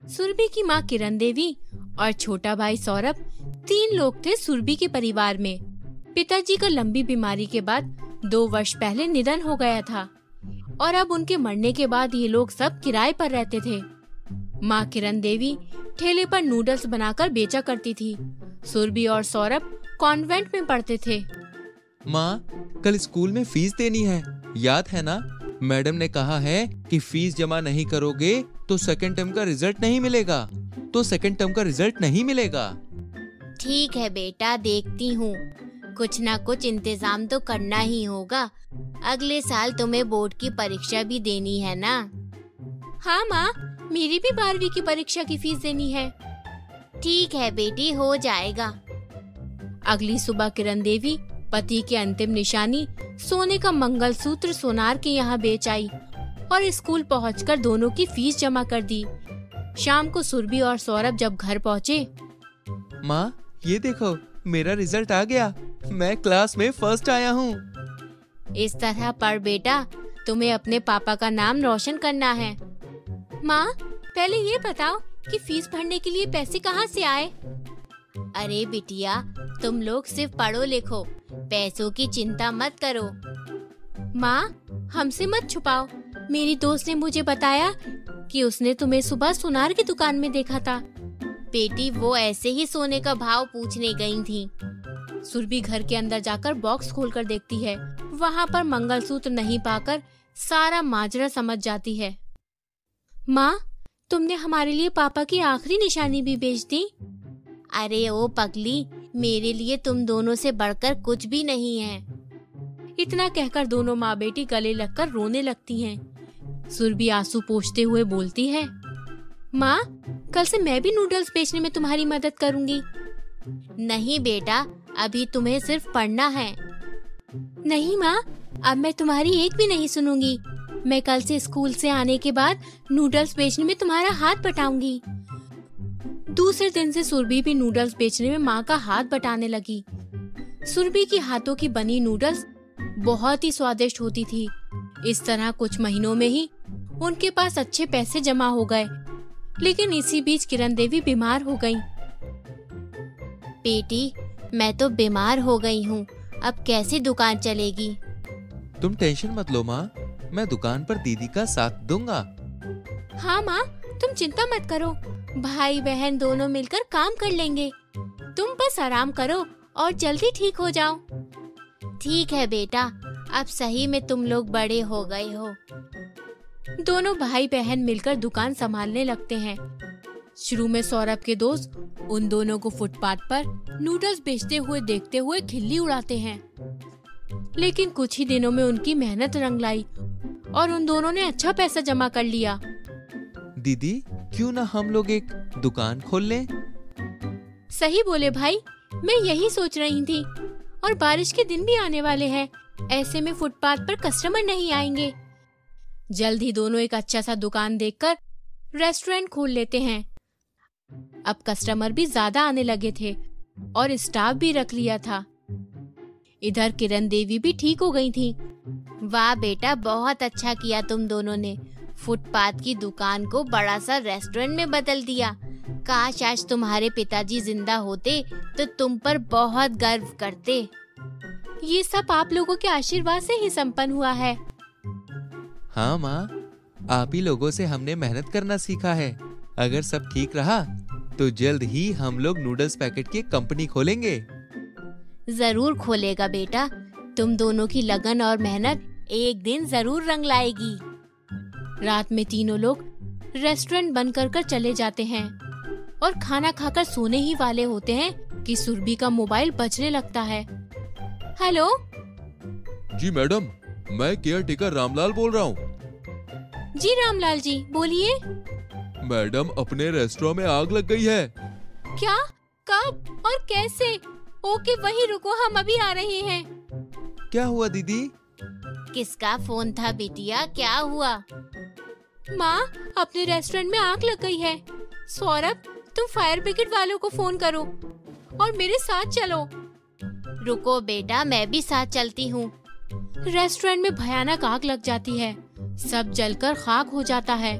सुरभि की माँ किरण देवी और छोटा भाई सौरभ 3 लोग थे सुरभि के परिवार में। पिताजी का लंबी बीमारी के बाद 2 वर्ष पहले निधन हो गया था और अब उनके मरने के बाद ये लोग सब किराए पर रहते थे। माँ किरण देवी ठेले पर नूडल्स बनाकर बेचा करती थी। सुरभि और सौरभ कॉन्वेंट में पढ़ते थे। माँ, कल स्कूल में फीस देनी है, याद है ना? मैडम ने कहा है कि फीस जमा नहीं करोगे तो सेकंड टर्म का रिजल्ट नहीं मिलेगा। ठीक है बेटा, देखती हूँ। कुछ ना कुछ इंतजाम तो करना ही होगा। अगले साल तुम्हें बोर्ड की परीक्षा भी देनी है ना? हाँ माँ, मेरी भी 12वीं की परीक्षा की फीस देनी है। ठीक है बेटी, हो जाएगा। अगली सुबह किरण देवी पति की अंतिम निशानी सोने का मंगलसूत्र सोनार के यहाँ बेच आई और स्कूल पहुंचकर दोनों की फीस जमा कर दी। शाम को सुरभि और सौरभ जब घर पहुँचे, माँ, ये देखो, मेरा रिजल्ट आ गया। मैं क्लास में फर्स्ट आया हूँ। इस तरह पढ़ बेटा, तुम्हें अपने पापा का नाम रोशन करना है। माँ, पहले ये बताओ कि फीस भरने के लिए पैसे कहाँ से आए? अरे बिटिया, तुम लोग सिर्फ पढ़ो लिखो, पैसों की चिंता मत करो। माँ, हमसे मत छुपाओ। मेरी दोस्त ने मुझे बताया कि उसने तुम्हें सुबह सुनार की दुकान में देखा था। बेटी, वो ऐसे ही सोने का भाव पूछने गई थी। सुरभि घर के अंदर जाकर बॉक्स खोलकर देखती है। वहाँ पर मंगलसूत्र नहीं पाकर सारा माजरा समझ जाती है। माँ, तुमने हमारे लिए पापा की आखिरी निशानी भी बेच दी। अरे ओ पगली, मेरे लिए तुम दोनों से बढ़कर कुछ भी नहीं है। इतना कहकर दोनों माँ बेटी गले लगकर रोने लगती हैं। सुरभि आंसू पोंछते हुए बोलती है, माँ, कल से मैं भी नूडल्स बेचने में तुम्हारी मदद करूँगी। नहीं बेटा, अभी तुम्हें सिर्फ पढ़ना है। नहीं माँ, अब मैं तुम्हारी एक भी नहीं सुनूंगी। मैं कल से स्कूल से आने के बाद नूडल्स बेचने में तुम्हारा हाथ बटाऊंगी। दूसरे दिन से सुरभि भी नूडल्स बेचने में माँ का हाथ बटाने लगी। सुरभि के हाथों की बनी नूडल्स बहुत ही स्वादिष्ट होती थी। इस तरह कुछ महीनों में ही उनके पास अच्छे पैसे जमा हो गए। लेकिन इसी बीच किरण देवी बीमार हो गईं। बेटी, मैं तो बीमार हो गई हूँ, अब कैसे दुकान चलेगी? तुम टेंशन मत लो माँ, मैं दुकान पर दीदी का साथ दूंगा। हाँ माँ, तुम चिंता मत करो, भाई बहन दोनों मिलकर काम कर लेंगे। तुम बस आराम करो और जल्दी ठीक हो जाओ। ठीक है बेटा, अब सही में तुम लोग बड़े हो गए हो। दोनों भाई बहन मिलकर दुकान संभालने लगते हैं। शुरू में सौरभ के दोस्त उन दोनों को फुटपाथ पर नूडल्स बेचते हुए देखते हुए खिल्ली उड़ाते हैं। लेकिन कुछ ही दिनों में उनकी मेहनत रंग लाई और उन दोनों ने अच्छा पैसा जमा कर लिया। दीदी, क्यों ना हम लोग एक दुकान खोल लें? सही बोले भाई, मैं यही सोच रही थी। और बारिश के दिन भी आने वाले हैं, ऐसे में फुटपाथ पर कस्टमर नहीं आएंगे। जल्द ही दोनों एक अच्छा सा दुकान देखकर रेस्टोरेंट खोल लेते हैं। अब कस्टमर भी ज्यादा आने लगे थे और स्टाफ भी रख लिया था। इधर किरण देवी भी ठीक हो गई थी। वाह बेटा, बहुत अच्छा किया तुम दोनों ने। फुटपाथ की दुकान को बड़ा सा रेस्टोरेंट में बदल दिया। काश आज तुम्हारे पिताजी जिंदा होते तो तुम पर बहुत गर्व करते। ये सब आप लोगों के आशीर्वाद से ही संपन्न हुआ है। हाँ माँ, आप ही लोगों से हमने मेहनत करना सीखा है। अगर सब ठीक रहा तो जल्द ही हम लोग नूडल्स पैकेट की कंपनी खोलेंगे। जरूर खोलेगा बेटा, तुम दोनों की लगन और मेहनत एक दिन जरूर रंग लाएगी। रात में तीनों लोग रेस्टोरेंट बंद कर चले जाते हैं और खाना खाकर सोने ही वाले होते हैं कि सुरभि का मोबाइल बजने लगता है। हेलो जी मैडम, मैं केयर टेकर रामलाल बोल रहा हूँ। जी रामलाल जी, बोलिए। मैडम, अपने रेस्टोरेंट में आग लग गई है। क्या? कब और कैसे? ओके, वहीं रुको, हम अभी आ रहे हैं। क्या हुआ दीदी? किसका फोन था बिटिया, क्या हुआ? माँ, अपने रेस्टोरेंट में आग लग गई है। सौरभ, तुम फायर ब्रिगेड वालों को फोन करो और मेरे साथ चलो। रुको बेटा, मैं भी साथ चलती हूँ। रेस्टोरेंट में भयानक आग लग जाती है। सब जलकर खाक हो जाता है।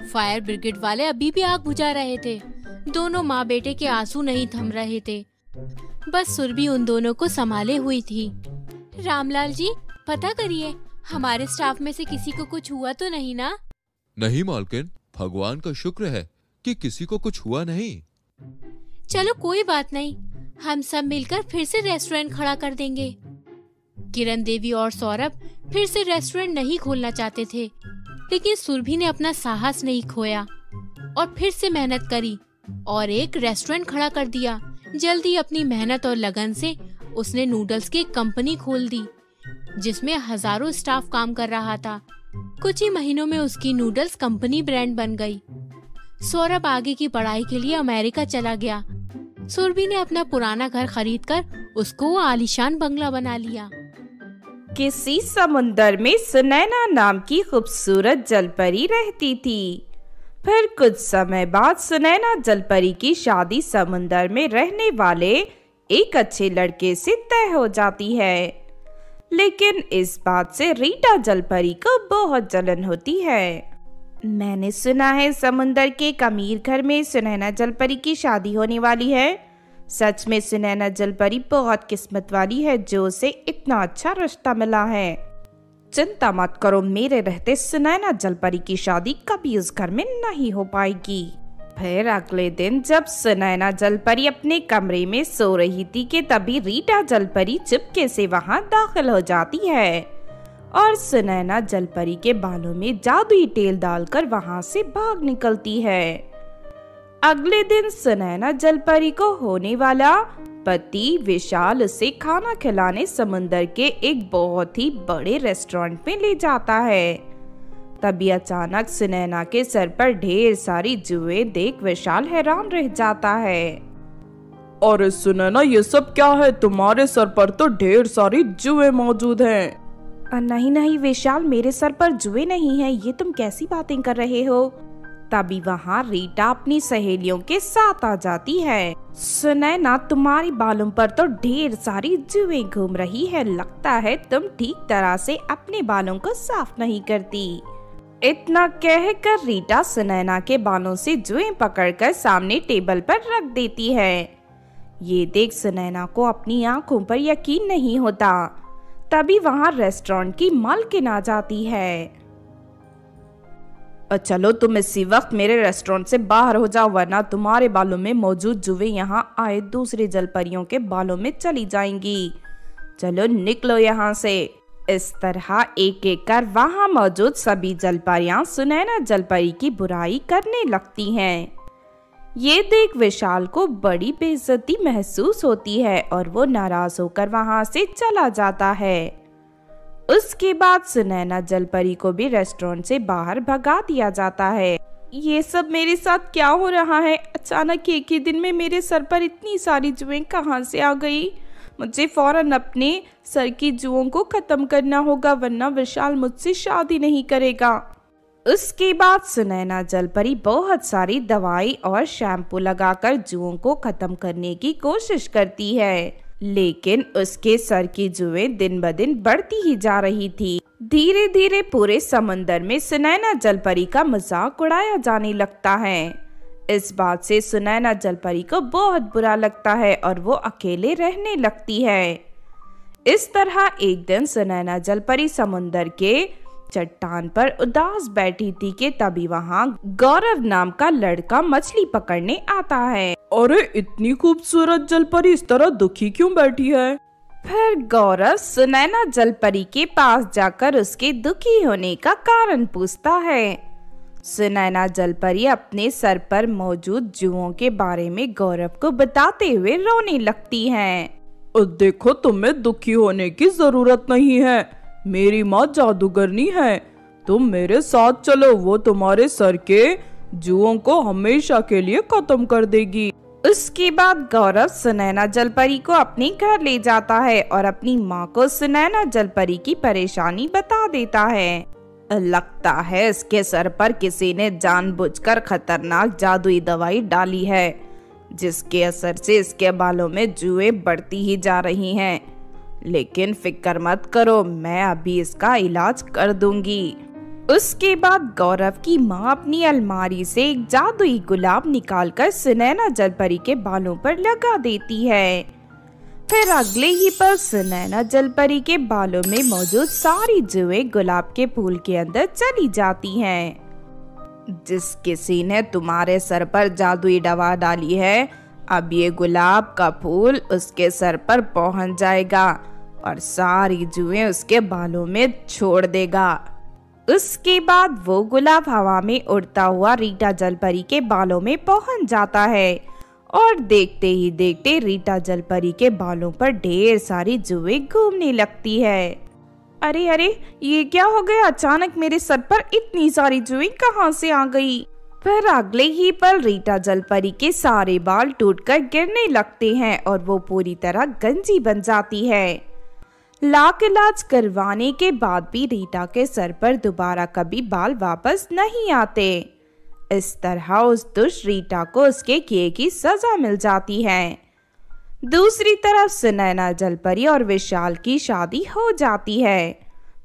फायर ब्रिगेड वाले अभी भी आग बुझा रहे थे। दोनों माँ बेटे के आंसू नहीं थम रहे थे। बस सुरभि उन दोनों को संभाले हुई थी। रामलाल जी, पता करिए हमारे स्टाफ में से किसी को कुछ हुआ तो नहीं ना? नहीं मालकिन, भगवान का शुक्र है कि किसी को कुछ हुआ नहीं। चलो कोई बात नहीं, हम सब मिलकर फिर से रेस्टोरेंट खड़ा कर देंगे। किरण देवी और सौरभ फिर से रेस्टोरेंट नहीं खोलना चाहते थे, लेकिन सुरभि ने अपना साहस नहीं खोया और फिर से मेहनत करी और एक रेस्टोरेंट खड़ा कर दिया। जल्दी अपनी मेहनत और लगन से उसने नूडल्स की कंपनी खोल दी, जिसमें हजारों स्टाफ काम कर रहा था। कुछ ही महीनों में उसकी नूडल्स कंपनी ब्रांड बन गई। सौरभ आगे की पढ़ाई के लिए अमेरिका चला गया। सुरभि ने अपना पुराना घर खरीदकर उसको आलीशान बंगला बना लिया। किसी समुंदर में सुनैना नाम की खूबसूरत जलपरी रहती थी। फिर कुछ समय बाद सुनैना जलपरी की शादी समुंदर में रहने वाले एक अच्छे लड़के से तय हो जाती है। लेकिन इस बात से रीटा जलपरी को बहुत जलन होती है। मैंने सुना है समुंदर के एक अमीर घर में सुनैना जलपरी की शादी होने वाली है। सच में सुनैना जलपरी बहुत किस्मत वाली है जो उसे इतना अच्छा रिश्ता मिला है। चिंता मत करो, मेरे रहते सुनैना जलपरी की शादी कभी उस घर में नहीं हो पाएगी। फिर अगले दिन जब सुनैना जलपरी अपने कमरे में सो रही थी कि तभी रीटा जलपरी चुपके से वहां दाखिल हो जाती है और सुनैना जलपरी के बालों में जादुई तेल डालकर वहां से भाग निकलती है। अगले दिन सुनैना जलपरी को होने वाला पति विशाल उसे खाना खिलाने समुंदर के एक बहुत ही बड़े रेस्टोरेंट में ले जाता है। तभी अचानक सुनैना के सर पर ढेर सारी जुए देख विशाल हैरान रह जाता है। अरे सुनैना, ये सब क्या है? तुम्हारे सर पर तो ढेर सारी जुए मौजूद हैं। नहीं नहीं विशाल, मेरे सर पर जुए नहीं है, ये तुम कैसी बातें कर रहे हो? तभी वहाँ रीटा अपनी सहेलियों के साथ आ जाती है। सुनैना, तुम्हारे बालों पर तो ढेर सारी जुएं घूम रही है, लगता है तुम ठीक तरह से अपने बालों को साफ नहीं करती। इतना कहकर रीटा सुनैना के बालों से जुएं पकड़कर सामने टेबल पर रख देती है। ये देख सुनैना को अपनी आंखों पर यकीन नहीं होता। तभी वहाँ रेस्टोरेंट की मालकिन आ जाती है। चलो तुम इसी वक्त मेरे रेस्टोरेंट से बाहर हो जाओ, वरना तुम्हारे बालों में मौजूद जुएं यहाँ आए दूसरे जलपरियों के बालों में चली जाएंगी। चलो निकलो यहाँ से। इस तरह एक एक कर वहाँ मौजूद सभी जलपरियाँ सुनैना जलपरी की बुराई करने लगती हैं। ये देख विशाल को बड़ी बेइज्जती महसूस होती है और वो नाराज होकर वहाँ से चला जाता है। उसके बाद सुनैना जलपरी को भी रेस्टोरेंट से बाहर भगा दिया जाता है। ये सब मेरे साथ क्या हो रहा है? अचानक एक ही दिन में मेरे सर पर इतनी सारी जुएं कहाँ से आ गई? मुझे फौरन अपने सर की जुओं को खत्म करना होगा, वरना विशाल मुझसे शादी नहीं करेगा। उसके बाद सुनैना जलपरी बहुत सारी दवाई और शैम्पू लगाकर जुओं को खत्म करने की कोशिश करती है, लेकिन उसके सर की जुएं दिन ब दिन बढ़ती ही जा रही थी। धीरे धीरे पूरे समंदर में सुनैना जलपरी का मजाक उड़ाया जाने लगता है। इस बात से सुनैना जलपरी को बहुत बुरा लगता है और वो अकेले रहने लगती है। इस तरह एक दिन सुनैना जलपरी समुंदर के चट्टान पर उदास बैठी थी कि तभी वहाँ गौरव नाम का लड़का मछली पकड़ने आता है। अरे इतनी खूबसूरत जलपरी इस तरह दुखी क्यों बैठी है? फिर गौरव सुनैना जलपरी के पास जाकर उसके दुखी होने का कारण पूछता है। सुनैना जलपरी अपने सर पर मौजूद जुओं के बारे में गौरव को बताते हुए रोने लगती है। देखो, तुम्हें दुखी होने की जरूरत नहीं है, मेरी माँ जादूगरनी है, तुम मेरे साथ चलो, वो तुम्हारे सर के जुओं को हमेशा के लिए खत्म कर देगी। उसके बाद गौरव सुनैना जलपरी को अपने घर ले जाता है और अपनी माँ को सुनैना जलपरी की परेशानी बता देता है। लगता है इसके सर पर किसी ने जानबूझकर खतरनाक जादुई दवाई डाली है, जिसके असर से इसके बालों में जुएं बढ़ती ही जा रही हैं। लेकिन फिक्र मत करो, मैं अभी इसका इलाज कर दूंगी। उसके बाद गौरव की माँ अपनी अलमारी से एक जादुई गुलाब निकालकर सुनैना जलपरी के बालों पर लगा देती है। फिर अगले ही पल सुनैना जलपरी के बालों में मौजूद सारी जुएं गुलाब के फूल के अंदर चली जाती हैं। जिस किसी ने तुम्हारे सर पर जादुई दवा डाली है, अब ये गुलाब का फूल उसके सर पर पहुंच जाएगा और सारी जुएं उसके बालों में छोड़ देगा। उसके बाद वो गुलाब हवा में उड़ता हुआ रीटा जलपरी के बालों में पहुंच जाता है और देखते ही देखते रीटा जलपरी के बालों पर ढेर सारी जुएं घूमने लगती है। अरे अरे, ये क्या हो गया? अचानक मेरे सर पर इतनी सारी जुएं कहाँ से आ गई? फिर अगले ही पल रीटा जलपरी के सारे बाल टूटकर गिरने लगते हैं और वो पूरी तरह गंजी बन जाती है। लाख इलाज करवाने के बाद भी रीटा के सर पर दोबारा कभी बाल वापस नहीं आते। इस तरह उस दुष्ट रीटा को उसके किए की सजा मिल जाती है। दूसरी तरफ सुनैना जलपरी और विशाल की शादी हो जाती है।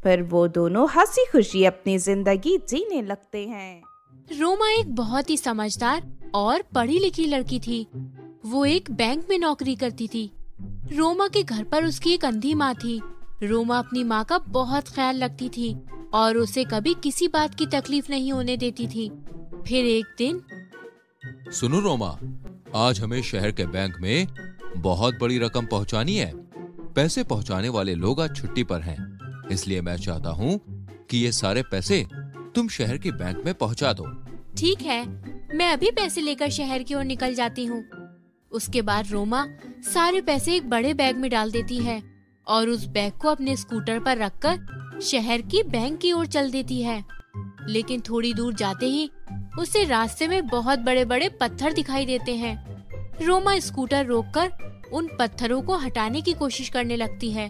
फिर वो दोनों हंसी खुशी अपनी जिंदगी जीने लगते हैं। रोमा एक बहुत ही समझदार और पढ़ी लिखी लड़की थी। वो एक बैंक में नौकरी करती थी। रोमा के घर पर उसकी एक अंधी माँ थी। रोमा अपनी माँ का बहुत ख्याल रखती थी और उसे कभी किसी बात की तकलीफ नहीं होने देती थी। फिर एक दिन, सुनो रोमा, आज हमें शहर के बैंक में बहुत बड़ी रकम पहुंचानी है। पैसे पहुंचाने वाले लोग आज छुट्टी पर हैं, इसलिए मैं चाहता हूँ कि ये सारे पैसे तुम शहर के बैंक में पहुंचा दो। ठीक है, मैं अभी पैसे लेकर शहर की ओर निकल जाती हूँ। उसके बाद रोमा सारे पैसे एक बड़े बैग में डाल देती है और उस बैग को अपने स्कूटर पर रखकर शहर की बैंक की ओर चल देती है। लेकिन थोड़ी दूर जाते ही उसे रास्ते में बहुत बड़े बड़े पत्थर दिखाई देते हैं। रोमा स्कूटर रोककर उन पत्थरों को हटाने की कोशिश करने लगती है।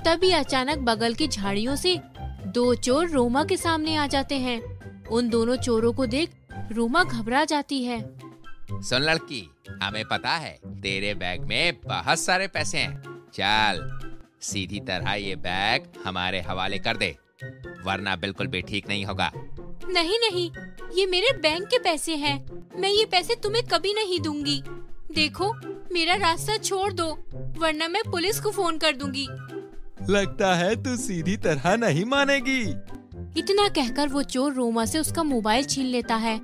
तभी अचानक बगल की झाड़ियों से दो चोर रोमा के सामने आ जाते हैं। उन दोनों चोरों को देख रोमा घबरा जाती है। सुन लड़की, हमें पता है तेरे बैग में बहुत सारे पैसे हैं। चल सीधी तरह ये बैग हमारे हवाले कर दे, वरना बिल्कुल भी ठीक नहीं होगा। नहीं नहीं, ये मेरे बैंक के पैसे हैं। मैं ये पैसे तुम्हें कभी नहीं दूंगी। देखो, मेरा रास्ता छोड़ दो, वरना मैं पुलिस को फोन कर दूंगी। लगता है तू सीधी तरह नहीं मानेगी। इतना कहकर वो चोर रोमा से उसका मोबाइल छीन लेता है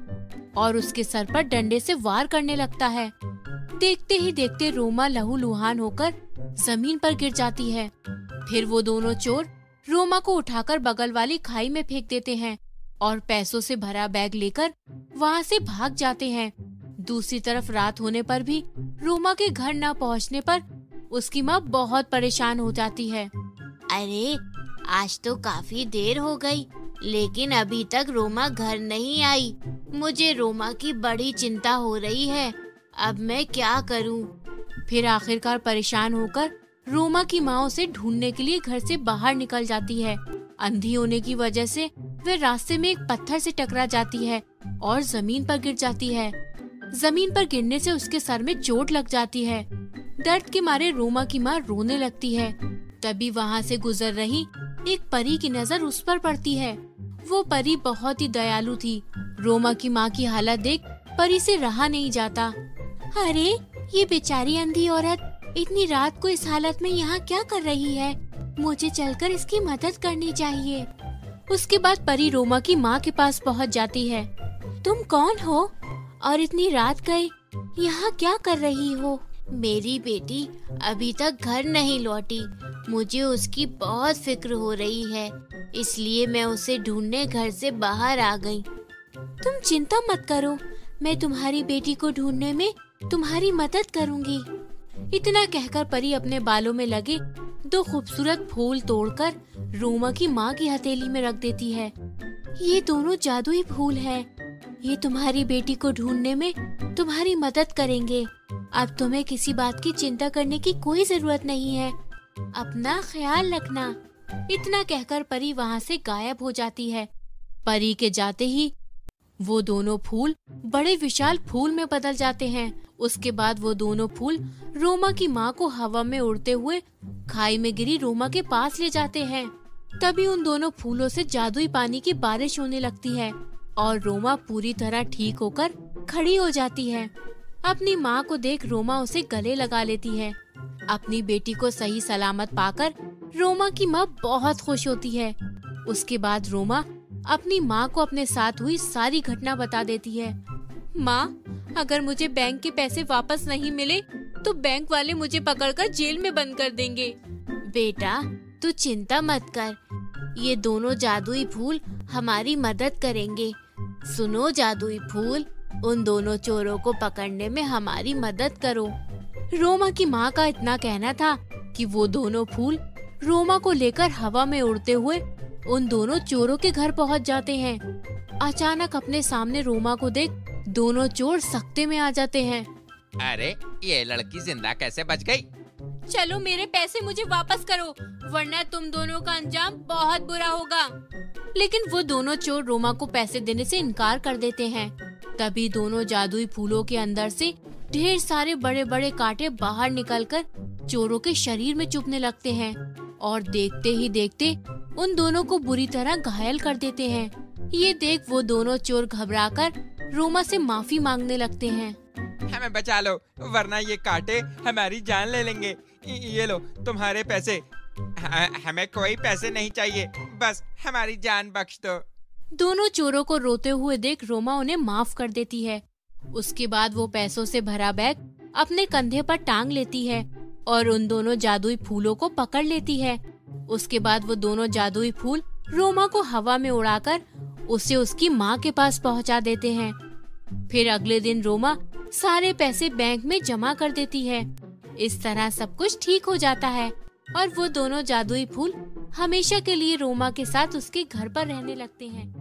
और उसके सर पर डंडे से वार करने लगता है। देखते ही देखते रोमा लहूलुहान होकर जमीन पर गिर जाती है। फिर वो दोनों चोर रोमा को उठाकर बगल वाली खाई में फेंक देते हैं और पैसों से भरा बैग लेकर वहाँ से भाग जाते हैं। दूसरी तरफ रात होने पर भी रोमा के घर न पहुँचने पर उसकी माँ बहुत परेशान हो जाती है। अरे, आज तो काफी देर हो गई, लेकिन अभी तक रोमा घर नहीं आई। मुझे रोमा की बड़ी चिंता हो रही है। अब मैं क्या करूं? फिर आखिरकार परेशान होकर रोमा की माँ उसे ढूंढने के लिए घर से बाहर निकल जाती है। अंधी होने की वजह से वह रास्ते में एक पत्थर से टकरा जाती है और जमीन पर गिर जाती है। जमीन पर गिरने से उसके सर में चोट लग जाती है। दर्द के मारे रोमा की माँ रोने लगती है। तभी वहाँ से गुजर रही एक परी की नजर उस पर पड़ती है। वो परी बहुत ही दयालु थी। रोमा की माँ की हालत देख परी से रहा नहीं जाता। अरे, ये बेचारी अंधी औरत इतनी रात को इस हालत में यहाँ क्या कर रही है? मुझे चलकर इसकी मदद करनी चाहिए। उसके बाद परी रोमा की माँ के पास पहुँच जाती है। तुम कौन हो और इतनी रात गए यहाँ क्या कर रही हो? मेरी बेटी अभी तक घर नहीं लौटी। मुझे उसकी बहुत फिक्र हो रही है, इसलिए मैं उसे ढूंढने घर से बाहर आ गई। तुम चिंता मत करो, मैं तुम्हारी बेटी को ढूंढने में तुम्हारी मदद करूंगी। इतना कहकर परी अपने बालों में लगे दो खूबसूरत फूल तोड़कर रोमा की माँ की हथेली में रख देती है। ये दोनों जादुई फूल हैं। ये तुम्हारी बेटी को ढूंढने में तुम्हारी मदद करेंगे। अब तुम्हें किसी बात की चिंता करने की कोई जरूरत नहीं है। अपना ख्याल रखना। इतना कहकर परी वहाँ से गायब हो जाती है। परी के जाते ही वो दोनों फूल बड़े विशाल फूल में बदल जाते हैं। उसके बाद वो दोनों फूल रोमा की माँ को हवा में उड़ते हुए खाई में गिरी रोमा के पास ले जाते हैं। तभी उन दोनों फूलों से जादुई पानी की बारिश होने लगती है और रोमा पूरी तरह ठीक होकर खड़ी हो जाती है। अपनी माँ को देख रोमा उसे गले लगा लेती है। अपनी बेटी को सही सलामत पाकर रोमा की माँ बहुत खुश होती है। उसके बाद रोमा अपनी माँ को अपने साथ हुई सारी घटना बता देती है। माँ, अगर मुझे बैंक के पैसे वापस नहीं मिले तो बैंक वाले मुझे पकड़कर जेल में बंद कर देंगे। बेटा, तू चिंता मत कर, ये दोनों जादुई फूल हमारी मदद करेंगे। सुनो जादुई फूल, उन दोनों चोरों को पकड़ने में हमारी मदद करो। रोमा की माँ का इतना कहना था कि वो दोनों फूल रोमा को लेकर हवा में उड़ते हुए उन दोनों चोरों के घर पहुँच जाते हैं। अचानक अपने सामने रोमा को देख दोनों चोर सख्ते में आ जाते हैं। अरे, ये लड़की जिंदा कैसे बच गई? चलो मेरे पैसे मुझे वापस करो, वरना तुम दोनों का अंजाम बहुत बुरा होगा। लेकिन वो दोनों चोर रोमा को पैसे देने से इनकार कर देते हैं। तभी दोनों जादुई फूलों के अंदर से ढेर सारे बड़े बड़े कांटे बाहर निकलकर चोरों के शरीर में चुभने लगते हैं और देखते ही देखते उन दोनों को बुरी तरह घायल कर देते हैं। ये देख वो दोनों चोर घबराकर रोमा से माफी मांगने लगते हैं। हमें बचा लो, वरना ये कांटे हमारी जान ले लेंगे। ये लो तुम्हारे पैसे। हमें कोई पैसे नहीं चाहिए, बस हमारी जान बख्श दो। दोनों चोरों को रोते हुए देख रोमा उन्हें माफ कर देती है। उसके बाद वो पैसों से भरा बैग अपने कंधे पर टांग लेती है और उन दोनों जादुई फूलों को पकड़ लेती है। उसके बाद वो दोनों जादुई फूल रोमा को हवा में उड़ाकर उसे उसकी माँ के पास पहुँचा देते हैं। फिर अगले दिन रोमा सारे पैसे बैंक में जमा कर देती है। इस तरह सब कुछ ठीक हो जाता है और वो दोनों जादुई फूल हमेशा के लिए रोमा के साथ उसके घर पर रहने लगते हैं।